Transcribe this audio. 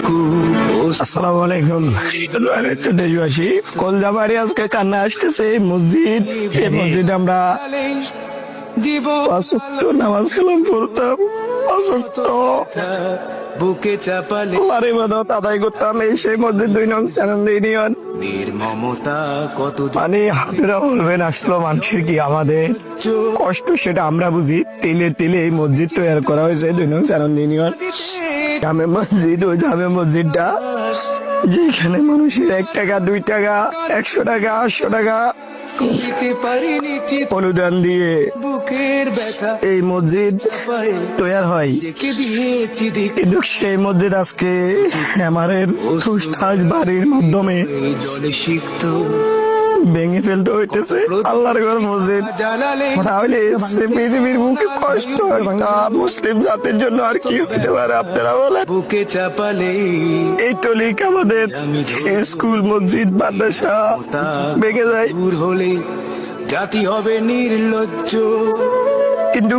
আসসালামু আলাইকুম। দেশবাসী, কলজাবাড়ি আজকে কান্না আসতেছে। এই মসজিদ, এই মসজিদে আমরা পাঁচ ওয়াক্ত নামাজ কালাম পড়তাম। পাঁচ ওয়াক্ত বুকে চাপালে আল্লাহর ইবাদত আদায় করতাম। এই সেই মসজিদ 2 নং চ্যানেল ইউনিয়ন। নির্মমতা কত মানে আপনারা বলবেন আসলো মানুষের কি আমাদের কষ্ট সেটা আমরা বুঝি। তেলে তেলে এই মসজিদ তৈরি করা হয়েছে 2 নং চ্যানেল ইউনিয়ন জামে মসজিদ। ওই জামে মসজিদটা যেখানে মানুষের 1 টাকা 2 টাকা 100 টাকা 800 টাকা দিতে পারিনি চিত অনুদান দিয়ে বুকের ব্যথা এই মসজিদ পায়ে তৈরি হয়। রেখে দিয়েছি দিকে কিন্তু সেই মসজিদ আজকে আমাদের ঠুসঠাস বাড়ির মাধ্যমে এই জলে সিক্ত ভেঙে ফেলতে হইতেছে। আল্লাহর ঘর মসজিদ জ্বালালে তাহলে সে পৃথিবীর মুখে কষ্ট একটা মুসলিম জাতির জন্য আর কি হতে পারে আপনারা বলেন। বুকে চাপালে এই টলিক আমাদের স্কুল মসজিদ মাদ্রাসা ভেঙে যায়, দূর হলে জাতি হবে নির্লজ্জ কিন্তু